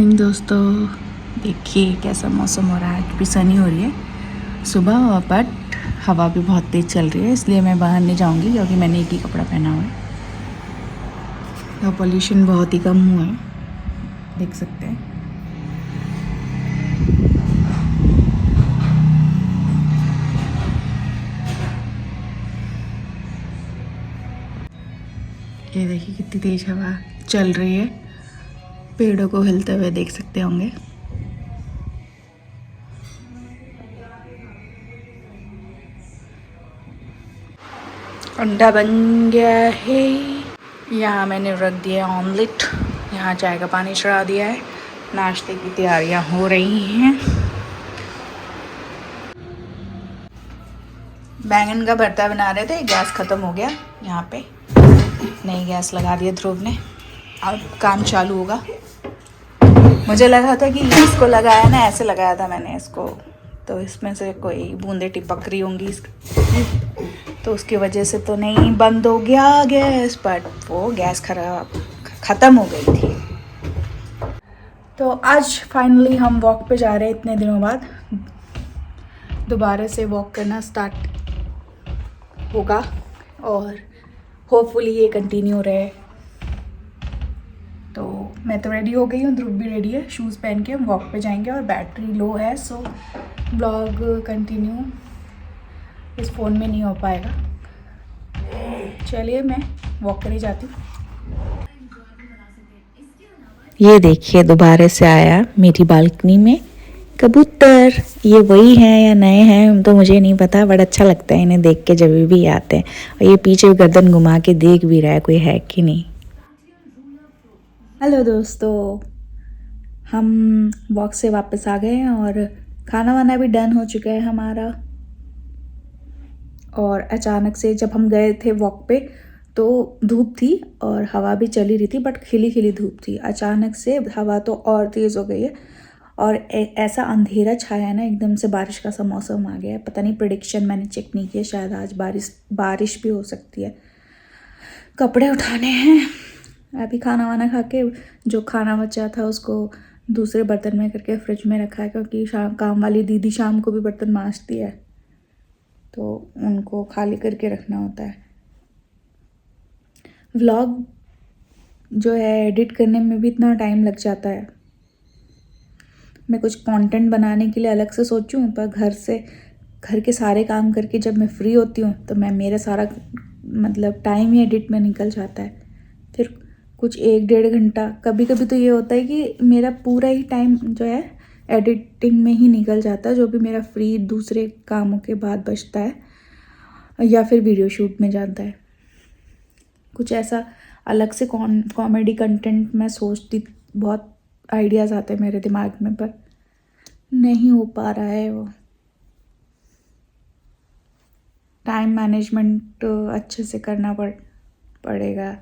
Morning दोस्तों, देखिए कैसा मौसम हो रहा है। अभी सनी हो रही है सुबह, बट हवा भी बहुत तेज़ चल रही है, इसलिए मैं बाहर नहीं जाऊंगी क्योंकि मैंने एक ही कपड़ा पहना हुआ है। तो पॉल्यूशन बहुत ही कम हुआ है, देख सकते हैं। ये देखिए कितनी तेज़ हवा चल रही है, पेड़ों को हिलते हुए देख सकते होंगे। अंडा बन गया है। यहाँ मैंने रख दिया ऑमलेट, यहाँ चाय का पानी चढ़ा दिया है, नाश्ते की तैयारियाँ हो रही हैं। बैंगन का भरता बना रहे थे, गैस ख़त्म हो गया। यहाँ पे नई गैस लगा दिया ध्रुव ने, अब काम चालू होगा। मुझे लगा था कि इसको लगाया ना, ऐसे लगाया था मैंने इसको, तो इसमें से कोई बूंदे टिपक रही होंगी इसकी, तो उसकी वजह से तो नहीं बंद हो गया गैस, बट वो गैस ख़त्म हो गई थी। तो आज फाइनली हम वॉक पे जा रहे हैं, इतने दिनों बाद दोबारा से वॉक करना स्टार्ट होगा और होपफुली ये कंटिन्यू रहे। तो मैं तो रेडी हो गई हूँ, ध्रुव भी रेडी है, शूज़ पहन के हम वॉक पे जाएंगे और बैटरी लो है, सो ब्लॉग कंटिन्यू इस फ़ोन में नहीं हो पाएगा। चलिए मैं वॉक करे जाती हूँ। ये देखिए दोबारा से आया मेरी बालकनी में कबूतर। ये वही हैं या नए हैं तो मुझे नहीं पता, बड़ा अच्छा लगता है इन्हें देख के जब भी आते हैं। और ये पीछे गर्दन घुमा के देख भी रहा है कोई है कि नहीं। हेलो दोस्तों, हम वॉक से वापस आ गए हैं और खाना वाना भी डन हो चुका है हमारा। और अचानक से जब हम गए थे वॉक पे तो धूप थी और हवा भी चली रही थी, बट खिली खिली धूप थी। अचानक से हवा तो और तेज़ हो गई है और ऐसा अंधेरा छाया है ना, एकदम से बारिश का सा मौसम आ गया है। पता नहीं, प्रेडिक्शन मैंने चेक नहीं किया, शायद आज बारिश भी हो सकती है। कपड़े उठाने हैं अभी। खाना वाना खा के जो खाना बचा था उसको दूसरे बर्तन में करके फ्रिज में रखा है, क्योंकि काम वाली दीदी शाम को भी बर्तन मांजती है, तो उनको खाली करके रखना होता है। व्लॉग जो है एडिट करने में भी इतना टाइम लग जाता है। मैं कुछ कंटेंट बनाने के लिए अलग से सोचूं, पर घर के सारे काम करके जब मैं फ्री होती हूँ तो मेरा सारा मतलब टाइम ही एडिट में निकल जाता है। फिर कुछ 1-1.5 घंटा, कभी कभी तो ये होता है कि मेरा पूरा ही टाइम जो है एडिटिंग में ही निकल जाता है, जो भी मेरा फ्री दूसरे कामों के बाद बचता है, या फिर वीडियो शूट में जाता है। कुछ ऐसा अलग से कॉमेडी कंटेंट मैं सोचती, बहुत आइडियाज़ आते हैं मेरे दिमाग में, पर नहीं हो पा रहा है वो। टाइम मैनेजमेंट अच्छे से करना पड़ेगा।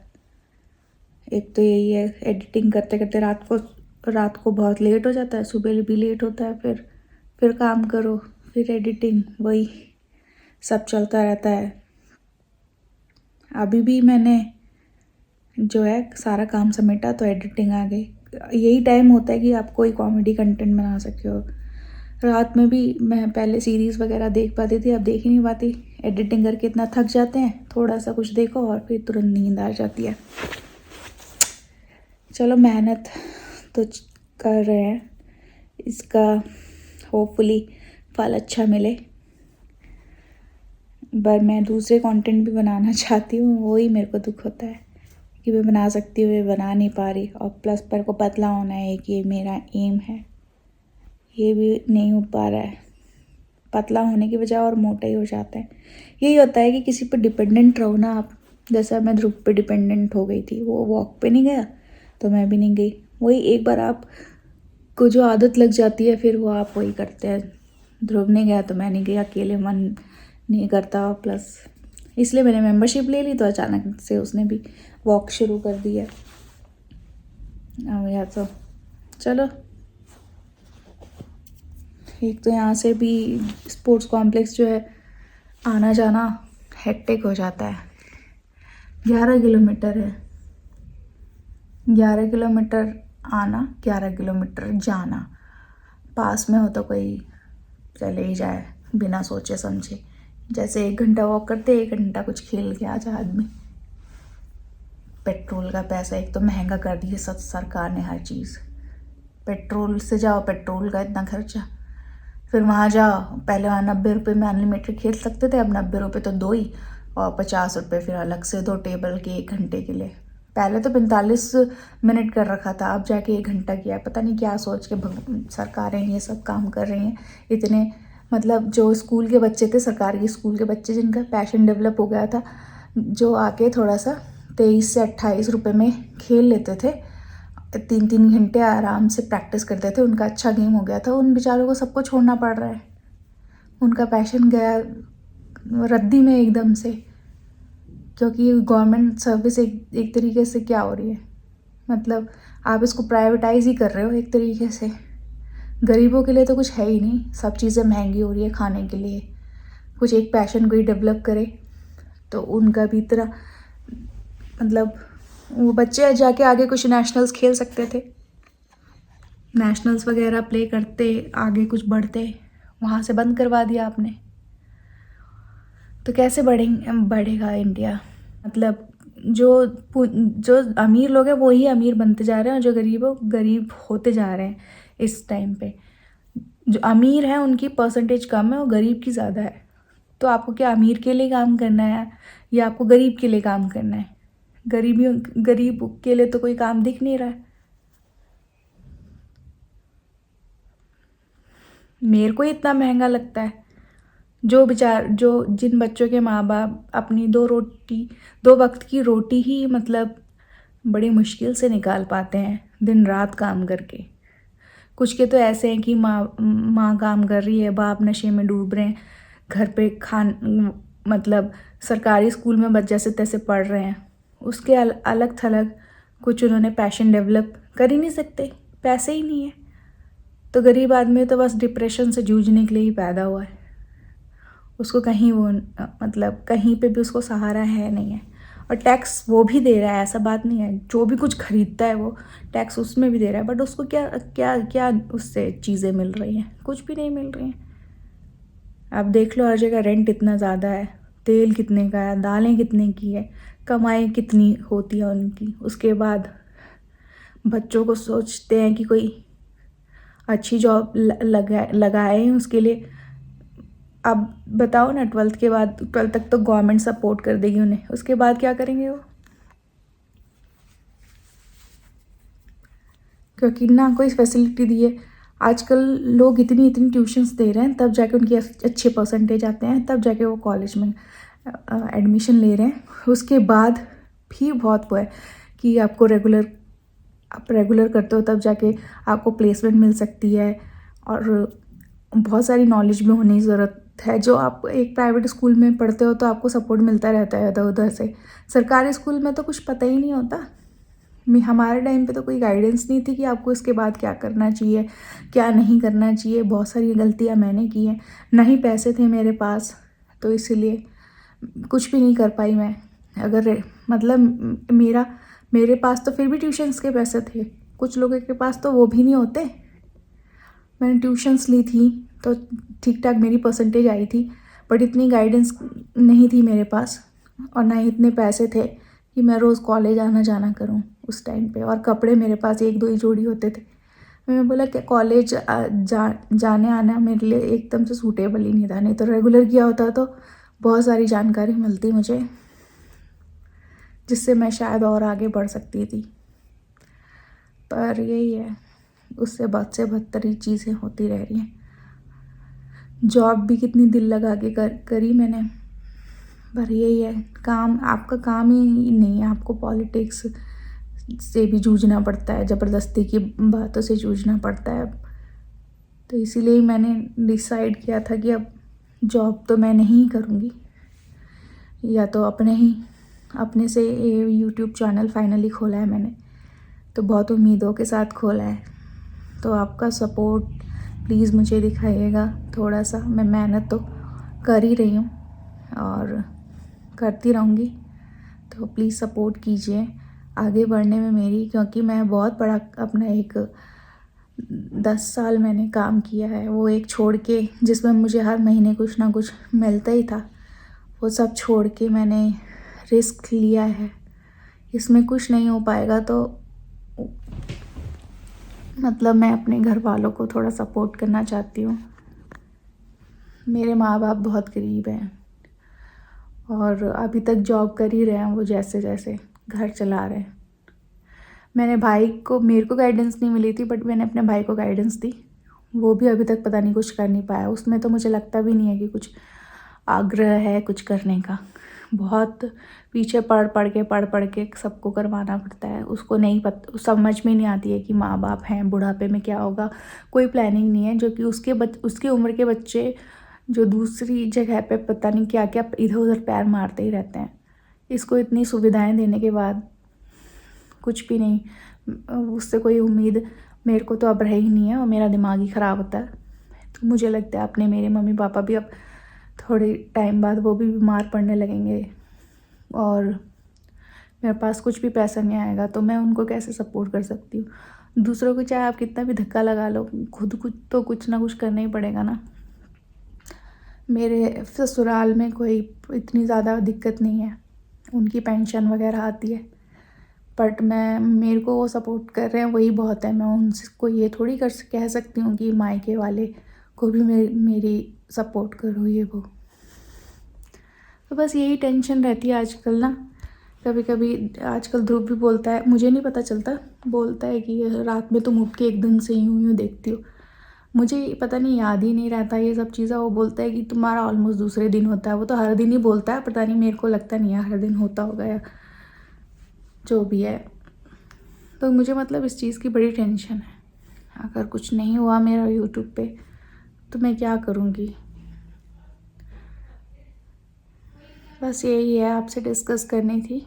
एक तो यही है, एडिटिंग करते करते रात को बहुत लेट हो जाता है, सुबह भी लेट होता है, फिर काम करो, फिर एडिटिंग, वही सब चलता रहता है। अभी भी मैंने जो है सारा काम समेटा तो एडिटिंग आ गई। यही टाइम होता है कि आप कोई कॉमेडी कंटेंट बना सकते हो। रात में भी मैं पहले सीरीज़ वगैरह देख पाती थी, अब देख ही नहीं पाती। एडिटिंग करके इतना थक जाते हैं, थोड़ा सा कुछ देखो और फिर तुरंत नींद आ जाती है। चलो मेहनत तो कर रहे हैं, इसका होपफुली फल अच्छा मिले। पर मैं दूसरे कंटेंट भी बनाना चाहती हूँ, वही मेरे को दुख होता है कि मैं बना सकती हूँ, ये बना नहीं पा रही। और प्लस पर को पतला होना है कि ये मेरा एम है, ये भी नहीं हो पा रहा है। पतला होने की बजाय और मोटा ही हो जाता है। यही होता है कि किसी पर डिपेंडेंट रहो ना आप। जैसा मैं ध्रुव पे डिपेंडेंट हो गई थी, वो वॉक पे नहीं गया तो मैं भी नहीं गई। वही एक बार आप को जो आदत लग जाती है, फिर वो आप वही करते हैं। ध्रुव नहीं गया तो मैं नहीं गई, अकेले मन नहीं करता। प्लस इसलिए मैंने मेंबरशिप ले ली, तो अचानक से उसने भी वॉक शुरू कर दी है। अब या तो चलो, एक तो यहाँ से भी स्पोर्ट्स कॉम्प्लेक्स जो है आना जाना हेक्टिक हो जाता है। 11 किलोमीटर है, 11 किलोमीटर आना, 11 किलोमीटर जाना। पास में हो तो कोई चले ही जाए बिना सोचे समझे। जैसे 1 घंटा वॉक करते, 1 घंटा कुछ खेल के आ जाए आदमी। पेट्रोल का पैसा एक तो महंगा कर दिया सब सरकार ने हर चीज़। पेट्रोल से जाओ, पेट्रोल का इतना खर्चा, फिर वहाँ जाओ। पहले वहाँ 90 रुपये में अनलिमिटेड खेल सकते थे, अब 90 रुपये तो दो ही, और 50 रुपये फिर अलग से दो टेबल के 1 घंटे के लिए। पहले तो 45 मिनट कर रखा था, अब जाके 1 घंटा किया है। पता नहीं क्या सोच के सरकारें ये सब काम कर रही हैं। इतने मतलब जो स्कूल के बच्चे थे, सरकारी स्कूल के बच्चे जिनका पैशन डेवलप हो गया था, जो आके थोड़ा सा 23 से 28 रुपये में खेल लेते थे, 3-3 घंटे आराम से प्रैक्टिस करते थे, उनका अच्छा गेम हो गया था। उन बेचारों को सबको छोड़ना पड़ रहा है, उनका पैशन गया रद्दी में एकदम से, क्योंकि गवर्नमेंट सर्विस एक तरीके से क्या हो रही है, मतलब आप इसको प्राइवेटाइज ही कर रहे हो एक तरीके से। गरीबों के लिए तो कुछ है ही नहीं, सब चीज़ें महंगी हो रही है खाने के लिए। कुछ एक पैशन कोई डेवलप करे तो उनका भी तरह, मतलब वो बच्चे जाके आगे कुछ नेशनल्स खेल सकते थे, नेशनल्स वगैरह प्ले करते, आगे कुछ बढ़ते। वहाँ से बंद करवा दिया आपने, तो कैसे बढ़ेगा इंडिया। मतलब जो अमीर लोग हैं वो ही अमीर बनते जा रहे हैं, और जो गरीब होते जा रहे हैं इस टाइम पे। जो अमीर हैं उनकी परसेंटेज कम है और गरीब की ज़्यादा है। तो आपको क्या अमीर के लिए काम करना है या आपको गरीब के लिए काम करना है? गरीब के लिए तो कोई काम दिख नहीं रहा है। मेरे को इतना महंगा लगता है। जो जिन बच्चों के माँ बाप अपनी 2 वक्त की रोटी ही मतलब बड़ी मुश्किल से निकाल पाते हैं दिन रात काम करके। कुछ के तो ऐसे हैं कि माँ काम कर रही है, बाप नशे में डूब रहे हैं, घर पे मतलब सरकारी स्कूल में बच्चे जैसे तैसे पढ़ रहे हैं। उसके अलग थलग कुछ उन्होंने पैशन डेवलप कर ही नहीं सकते, पैसे ही नहीं है। तो गरीब आदमी तो बस डिप्रेशन से जूझने के लिए ही पैदा हुआ है। उसको कहीं वो मतलब कहीं पे भी उसको सहारा है नहीं है। और टैक्स वो भी दे रहा है, ऐसा बात नहीं है, जो भी कुछ खरीदता है वो टैक्स उसमें भी दे रहा है, बट उसको क्या क्या क्या उससे चीज़ें मिल रही हैं? कुछ भी नहीं मिल रही हैं। आप देख लो, हर जगह रेंट इतना ज़्यादा है, तेल कितने का है, दालें कितने की है, कमाई कितनी होती है उनकी। उसके बाद बच्चों को सोचते हैं कि कोई अच्छी जॉब लगाए उसके लिए। अब बताओ ना, 12th के बाद, 12th तक तो गवर्नमेंट सपोर्ट कर देगी उन्हें, उसके बाद क्या करेंगे वो? क्योंकि ना कोई फैसिलिटी दी है। आजकल लोग इतनी ट्यूशन्स दे रहे हैं, तब जाके उनकी अच्छे परसेंटेज आते हैं, तब जाके वो कॉलेज में एडमिशन ले रहे हैं। उसके बाद भी बहुत वो है कि आप रेगुलर करते हो तब जाके आपको प्लेसमेंट मिल सकती है, और बहुत सारी नॉलेज भी होने की ज़रूरत है। जो आप एक प्राइवेट स्कूल में पढ़ते हो तो आपको सपोर्ट मिलता रहता है इधर उधर से। सरकारी स्कूल में तो कुछ पता ही नहीं होता। हमारे टाइम पे तो कोई गाइडेंस नहीं थी कि आपको इसके बाद क्या करना चाहिए, क्या नहीं करना चाहिए। बहुत सारी गलतियाँ मैंने की हैं, ना ही पैसे थे मेरे पास, तो इसीलिए कुछ भी नहीं कर पाई मैं। अगर मतलब मेरे पास तो फिर भी ट्यूशन्स के पैसे थे, कुछ लोगों के पास तो वो भी नहीं होते। मैंने ट्यूशन्स ली थी तो ठीक ठाक मेरी परसेंटेज आई थी, बट इतनी गाइडेंस नहीं थी मेरे पास, और ना ही इतने पैसे थे कि मैं रोज़ कॉलेज आना जाना करूं उस टाइम पे। और कपड़े मेरे पास 1-2 ही जोड़ी होते थे। मैं बोला कि कॉलेज जाने आना मेरे लिए एकदम से सूटेबल ही नहीं था। नहीं तो रेगुलर किया होता तो बहुत सारी जानकारी मिलती मुझे, जिससे मैं शायद और आगे बढ़ सकती थी। पर यही है, उससे बहुत से बदतर ही चीज़ें होती रह रही हैं। जॉब भी कितनी दिल लगा के करी मैंने, पर यही है, आपका काम ही नहीं है। आपको पॉलिटिक्स से भी जूझना पड़ता है, ज़बरदस्ती की बातों से जूझना पड़ता है। तो इसीलिए मैंने डिसाइड किया था कि अब जॉब तो मैं नहीं करूँगी, या तो अपने से यूट्यूब चैनल फाइनली खोला है मैंने, तो बहुत उम्मीदों के साथ खोला है। तो आपका सपोर्ट प्लीज़ मुझे दिखाइएगा थोड़ा सा। मैं मेहनत तो कर ही रही हूँ और करती रहूँगी, तो प्लीज़ सपोर्ट कीजिए। आगे बढ़ने में मेरी, क्योंकि मैं बहुत बड़ा अपना एक 10 साल मैंने काम किया है, वो एक छोड़ के, जिसमें मुझे हर महीने कुछ ना कुछ मिलता ही था, वो सब छोड़ के मैंने रिस्क लिया है। इसमें कुछ नहीं हो पाएगा तो मतलब मैं अपने घर वालों को थोड़ा सपोर्ट करना चाहती हूँ। मेरे माँ बाप बहुत गरीब हैं और अभी तक जॉब कर ही रहे हैं, वो जैसे जैसे घर चला रहे हैं। मेरे को गाइडेंस नहीं मिली थी, बट मैंने अपने भाई को गाइडेंस दी। वो भी अभी तक पता नहीं कुछ कर नहीं पाया। उसमें तो मुझे लगता भी नहीं है कि कुछ आग्रह है कुछ करने का। बहुत पीछे पढ़ पढ़ के सबको करवाना पड़ता है। उसको नहीं पता, समझ में नहीं आती है कि माँ बाप हैं, बुढ़ापे में क्या होगा, कोई प्लानिंग नहीं है। जो कि उसके उम्र के बच्चे जो दूसरी जगह पे पता नहीं क्या क्या इधर उधर पैर मारते ही रहते हैं। इसको इतनी सुविधाएं देने के बाद कुछ भी नहीं, उससे कोई उम्मीद मेरे को तो अब रह ही नहीं है और मेरा दिमाग ही ख़राब होता है। तो मुझे लगता है अपने मेरे मम्मी पापा भी अब थोड़े टाइम बाद वो भी बीमार पड़ने लगेंगे और मेरे पास कुछ भी पैसा नहीं आएगा, तो मैं उनको कैसे सपोर्ट कर सकती हूँ। दूसरों को चाहे आप कितना भी धक्का लगा लो, खुद तो कुछ ना कुछ करना ही पड़ेगा ना। मेरे ससुराल में कोई इतनी ज़्यादा दिक्कत नहीं है, उनकी पेंशन वगैरह आती है, बट मेरे को वो सपोर्ट कर रहे हैं, वही बहुत है। मैं उनको ये थोड़ी कह सकती हूँ कि मायके वाले को भी मेरी सपोर्ट करो ये वो। तो बस यही टेंशन रहती है आजकल ना। कभी कभी आजकल ध्रुव भी बोलता है, मुझे नहीं पता चलता, बोलता है कि रात में तुम उठ के एकदम से यूँ देखती हो। मुझे पता नहीं, याद ही नहीं रहता ये सब चीज़ें। वो बोलता है कि तुम्हारा ऑलमोस्ट दूसरे दिन होता है। वो तो हर दिन ही बोलता है, पता नहीं, मेरे को लगता नहीं है हर दिन होता होगा या जो भी है। तो मुझे मतलब इस चीज़ की बड़ी टेंशन है। अगर कुछ नहीं हुआ मेरा यूट्यूब पे तो मैं क्या करूँगी। बस यही है, आपसे डिस्कस करनी थी।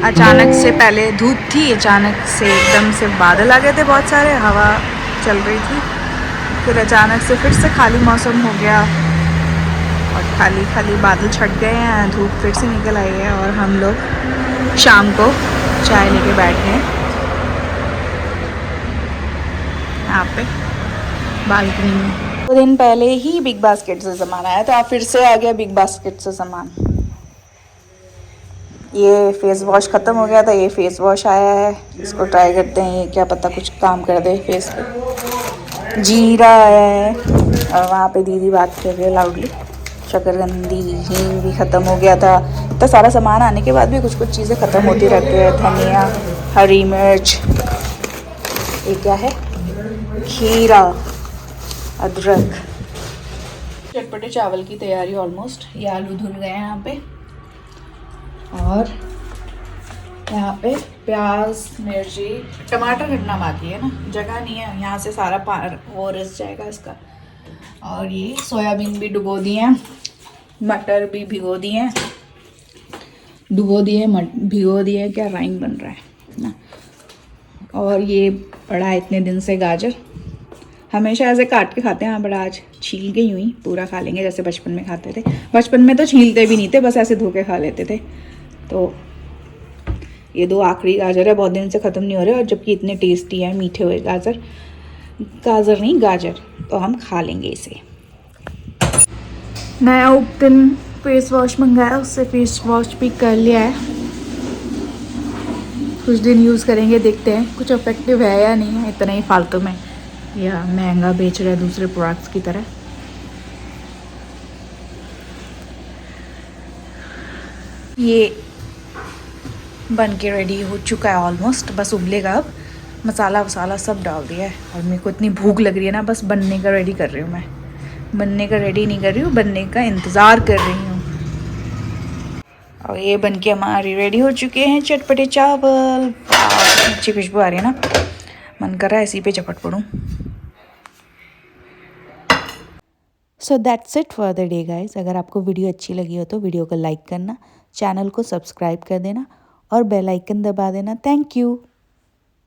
अचानक से पहले धूप थी, अचानक से एकदम से बादल आ गए थे, बहुत सारे हवा चल रही थी, फिर अचानक से फिर से खाली मौसम हो गया और खाली खाली बादल छट गए हैं, धूप फिर से निकल आई है और हम लोग शाम को चाय लेके बैठे हैं यहाँ पे बालकनी में। 2 दिन पहले ही बिग बास्केट से सामान आया था, फिर से आ गया बिग बास्केट से सामान। ये फेस वॉश ख़त्म हो गया था, ये फेस वॉश आया है, इसको ट्राई करते हैं, ये क्या पता कुछ काम कर दे फेस पे। जीरा आया है और वहाँ पे दीदी बात कर रही है लाउडली। शकरकंदी, हींग भी ख़त्म हो गया था। तो सारा सामान आने के बाद भी कुछ कुछ चीज़ें ख़त्म होती रहती है। धनिया, हरी मिर्च, ये क्या है, खीरा, अदरक। चटपटे चावल की तैयारी ऑलमोस्ट। ये आलू धुल गए हैं यहाँ पे और यहाँ पे प्याज, मिर्ची, टमाटर कटना बाकी है ना, जगह नहीं है, यहाँ से सारा वो रिस जाएगा इसका। और ये सोयाबीन भी डुबो दिए हैं, मटर भी भिगो दिए हैं, भिगो दिए, क्या राइम बन रहा है ना। और ये पड़ा है इतने दिन से गाजर, हमेशा ऐसे काट के खाते हैं, बड़ा आज छील के यूँ ही पूरा खा लेंगे जैसे बचपन में खाते थे। बचपन में तो छीलते भी नहीं थे, बस ऐसे धो के खा लेते थे। तो ये 2 आखिरी गाजर है, बहुत दिन से ख़त्म नहीं हो रहे और जबकि इतने टेस्टी है, मीठे हुए गाजर नहीं गाजर, तो हम खा लेंगे इसे। नया उपटन फेस वॉश मंगाया, उससे फेस वॉश भी कर लिया है, कुछ दिन यूज़ करेंगे, देखते हैं कुछ इफेक्टिव है या नहीं है, इतना ही फालतू में या महंगा बेच रहे हैं दूसरे प्रोडक्ट्स की तरह। ये बन के रेडी हो चुका है ऑलमोस्ट, बस उबलेगा अब। मसाला वसाला सब डाल दिया है और मेरे को इतनी भूख लग रही है ना, बस बनने का रेडी कर रही हूँ मैं। बनने का रेडी नहीं कर रही हूँ, बनने का इंतज़ार कर रही हूँ। और ये बन के हमारी रेडी हो चुके हैं चटपटे चावल। अच्छी खुशबू आ रही है ना, मन कर रहा है इसी पे चपट पड़ूँ। So that's it for the day guys. अगर आपको वीडियो अच्छी लगी हो तो वीडियो को लाइक करना, चैनल को सब्सक्राइब कर देना और बेल आइकन दबा देना। Thank you.